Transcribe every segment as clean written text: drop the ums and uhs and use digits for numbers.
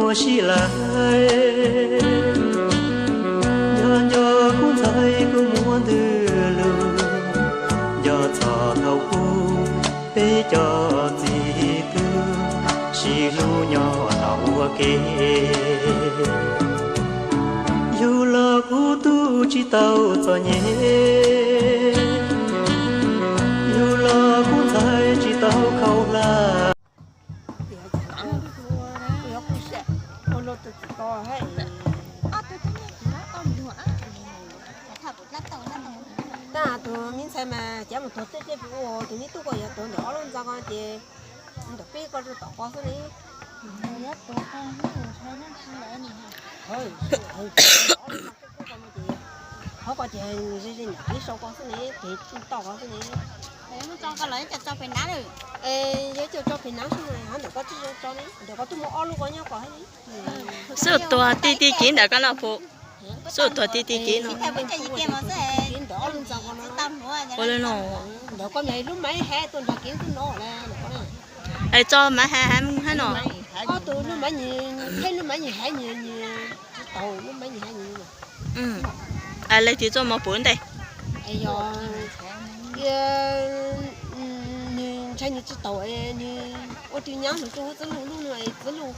mua xí lại nhớ cũng thấy cũng muốn đưa lừa nhớ cho thâu cu để cho gì thương xí lu nhỏ tàu kê dù là cu tu chỉ tàu cho nhé dù là cu thấy chỉ tàu khâu là ta tụi mình xem mà chỉ một tuần tết bữa tụi mình tu coi ya tuần đó luôn ra con chị được biết con tụi con số này họ có chị gì nhỉ cái số con số này thì tao con số này nó cho cái lấy cho phải ná rồi với cho phải ná số này hắn được có cho này được có tụi mua luôn có nhau có hết số tua tí tí kín đã có nào phụ số tua tí tí kín theo bên cái gì kia mà sẽ kín đó luôn sao con tâm nữa ôi lên nó đó con này lúc mấy hè tuần là kín tuần nọ nè ai cho mà hai nó tụi nó mấy nhìn thấy nó mấy nhìn hay nhìn tàu nó mấy nhìn hay nhìn mà ai lấy chỉ cho một bốn đây ai giờ như thấy như tàu như ô tiêu nhá nó tôi rất luôn này rất luôn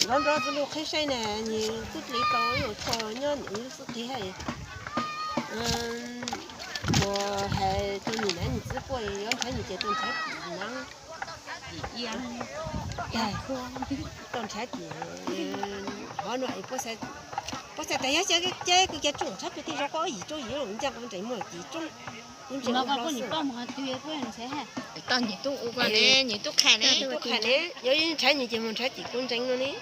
nó rất luôn khai say nè như chút lý tàu rồi cho nhá những sự thế hay mùa hè tôi nhìn anh rất quay nó thấy như tôi thấy nắng con trái thì họ nói có sẽ thấy cái trồng sắp thì nó có gì cho gì rồi chẳng con thấy mà chỉ trồng nó có những con mà tuyệt với nó sẽ ha tao nhìn tu u qua nè nhìn tu khai nè giống trái như chỉ một trái chỉ con tránh nó nè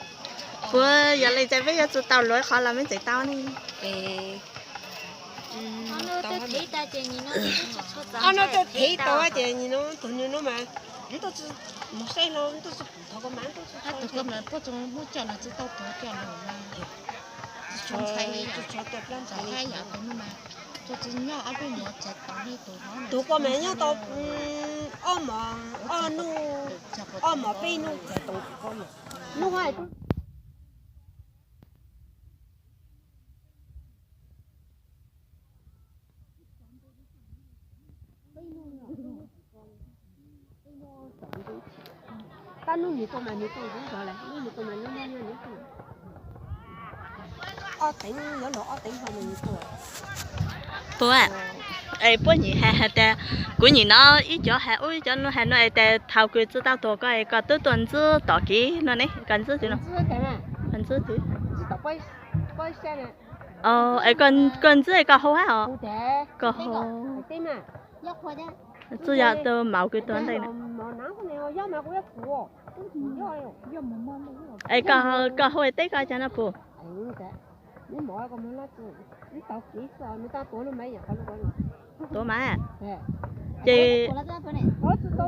vừa giờ lấy trái với cho tao lối khó làm mấy trái tao nè nó thấy ta chơi như nó cho thấy tao chơi như nó tụi nó mà nó một sai lỗi tôi thằng con máng tôi cầm là có trong bút cho là chỉ tao tôi cho nó mà cho tôi làm cho hai nhà tôi mà tôi chỉ nhớ ở bên một trái tao đi tụi con mẹ nhá tao mà bên nu trái tao con nu hai ta nuôi nhiều con mà nhiều con cũng gọi là nuôi nhiều con mà nuôi nhiều con tỉnh nó tỉnh hơn nhiều con bố à ấy bố nhỉ hà ta của nhỉ nó ít cho hà ôi cho nó hà nó ấy ta thao cười chứ tao tổ cái có tới tuần chứ tỏ kỹ nó này cần chứ chứ nó cần chứ chứ quay xe này ấy cần chứ có hô hả có hô dốc qua đó chứ giờ tôi mạo cái tuần đây nè ấy có hô tết coi cho nó phụ nếu mọi con nó nó tao chỉ sợ người ta tuổi nó mấy giờ con tổ má chị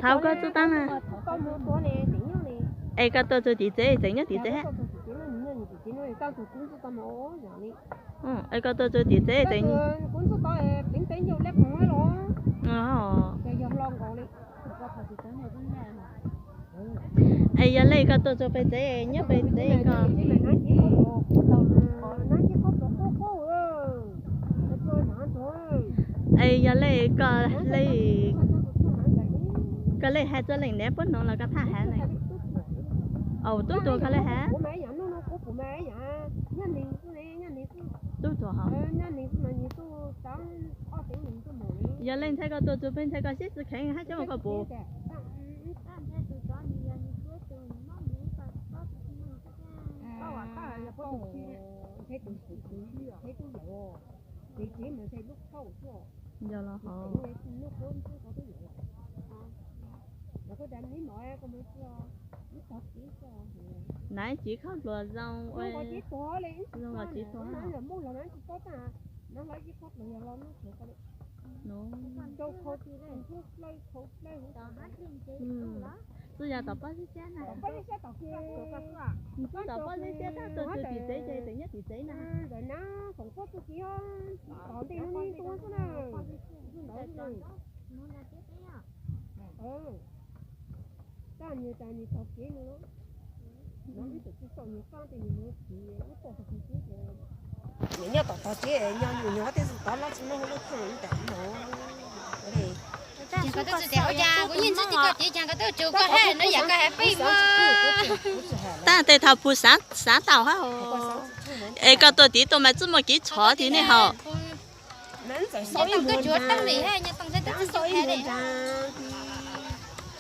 thao có chứ tăng à ấy có tôi cho chị chế tính nhất chị chế ấy có tôi cho chị chế tính ấy giờ lấy có tôi cho phải chế nhất phải chế có ấy giờ lấy có lấy hai cho lên nếp nó là cái thả hả này tôi tôi có lấy hả tôi tôi hả giờ lên thấy có tôi bên thấy có xích sự khen hết cho một cái bộ giờ là họ nãy chỉ khóc lừa rau ơi rau là chỉ thoa tôi giờ tập bao nhiêu xe này tôi tập bao nhiêu xe đó tôi chỉ chế chơi tự nhất chỉ chế nè rồi nó còn có tôi chỉ còn tiền nó đi tôi số nào ta nhiều tập kia nữa mình nhớ tao chứ nhỏ thì tao nó chỉ nó không để nó đấy chẳng có tôi sẽ ra cũng nhìn thấy có chỉ chẳng có tôi chịu có hết nó giờ cái happy mà ta để thao phụ sáng tạo ha ấy cái tôi tí tôi mà chỉ một cái chó thì này hả nãy giờ nhưng tao cứ chuột tăng đi ha nhưng tao sẽ đang tăng soi hết một đi ra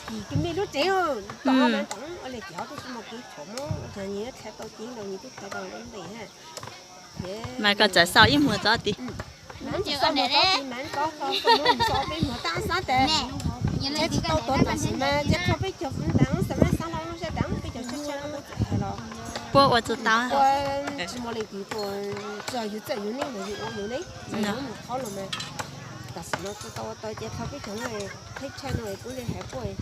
thì cái mi lúc trẻ hơn tao mà tao ở đây kéo tôi một cái chó mà giờ nhớ theo tao tiếng rồi như tôi theo tao đến đây ha mà cái trái sau ít mùa gió tí nãy giờ sao mà tao thì nãy có muốn so với một tăng sáng tệ nhìn thế lên thì cái tao này tao mà mà chắc so với chụp vẫn tăng sao mà sáng nó sẽ tăng cái chụp chắc nó sẽ là bố tôi知道我只么来地方，只要有这有那个有那，只要我们好了嘛。但是呢，知道到这咖啡厂嘞，开车呢，过来还贵，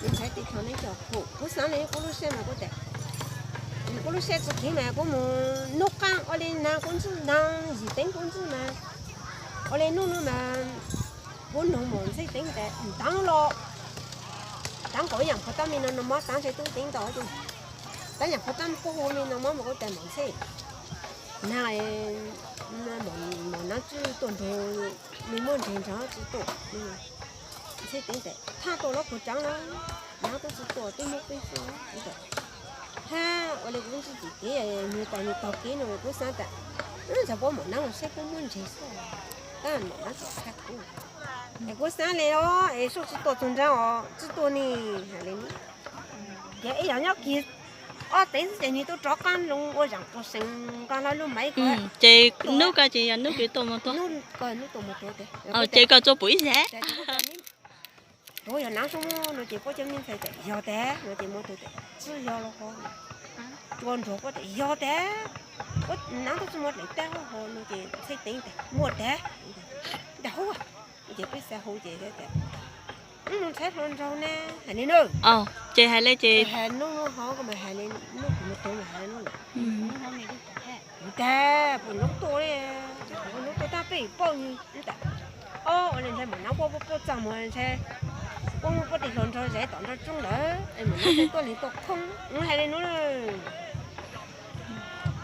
你才地方那叫好，我上来我都想嘛，我得，我都想去听嘛，我们弄干，我来拿工资，拿一等工资嘛，我来弄嘛，我弄嘛才等的，当了，当个人不当面了，那么当谁都等到就。但係我單鋪後面我冇個地門車，那冇拿住斷頭，你冇正常知道，車頂的，他到了佢漲啦，哪個知道都冇背負，知道。哈，我哋公司自己你到幾年我生得，就我冇拿我識個門車數，但係冇拿就客戶。我生嚟咯，數知道中獎哦，知道呢，係你呢？嘅一樣要結。đến giờ này tôi cho con luôn, tôi chẳng có sinh con nó luôn mấy cái. Chị nước cái chị nước cái tôm một tô. Nước tôm một tô đấy. Chị có cho bụi rẻ. Tôi giờ nắng xong nó chỉ có chấm miếng phải để giò té, nó chỉ mua tôi để chứ giò nó khó. Còn rồi có để giò té, có nắng tôi chỉ mua để té họ nó chỉ xây tính để mua té, để hú à, chỉ biết xe hú gì đấy để. Nó thấy con rau nè, hay nên nữa. Chị hay lấy chị. Hay nó họ có mà hay lên nó cũng một tuổi mà hay nó. nó này đi hết Ta, buồn lúc tôi lúc tôi ta bị bao nhiêu, ta. Anh thấy mình nấu bao chồng mà anh thấy, có tiền lớn rồi dễ tổn cho chúng đỡ, mình nói thấy tôi liên tục không, hay lên nó rồi.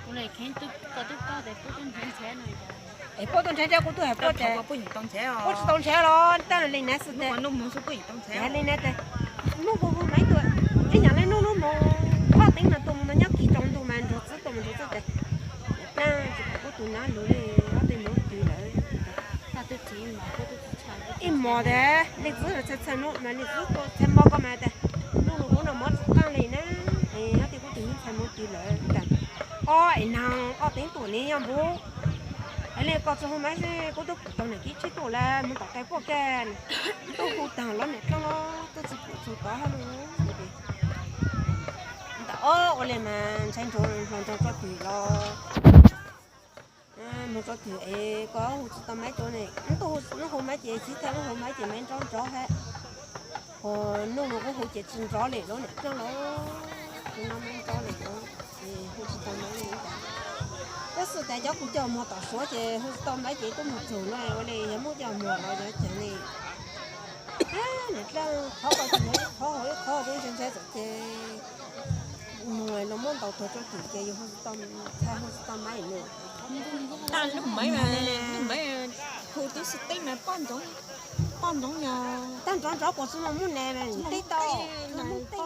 cái này khen tôi có để có tên khen xe này Bao tuần xe của tôi hay bao xe,不许动车哦。我是动车咯，当然lên nãy sự thế. 我弄门是不许动车。 Lên nãy thế, nó vô mấy tuổi, cái nhà này nó khó tính là tụi nó nhắc kỳ trong tụi mình rồi chứ thế. Ta chỉ có tụi nó lối nó tìm nó tùy lại. ta tôi chỉ mà tôi chỉ Im mò đấy, lịch sử là thật nó mà lịch sử tôi xem mò có mà thế, nó cũng là mò căng này nè, nó thì có tụi nó xem mò tùy lại. Ôi nào, tính tuổi này nhá bố. Anh này có hôm nay có tôi tao này cái chế độ là muốn tao cái bọc cái tôi cũng tao lắm này cho nó tôi chỉ phụ số đó hơn nữa. Ở đây mà tranh thủ cho tùy lo một cho tùy có hồ sơ tao mấy chỗ này nó hồ mấy chị chỉ theo nó hồ mấy chị mấy cho hết còn nó có hồ chị xin rõ này đó này cho nó mấy cho này đó thì hồ sơ tao mấy này cái sự tại cháu cũng chờ một tàu số chị hôm tôm mấy chị có một chủ này ở đây giống một giờ mùa rồi đó chị này này ra khó coi chị khó đến trên xe chị người nó muốn tàu thôi cho chị chị hôm tôm mấy nữa ta lúc mấy khu tí sự tí mà con giống nhà tan tròn rõ của chúng nó muốn nè mà tí to nó muốn tí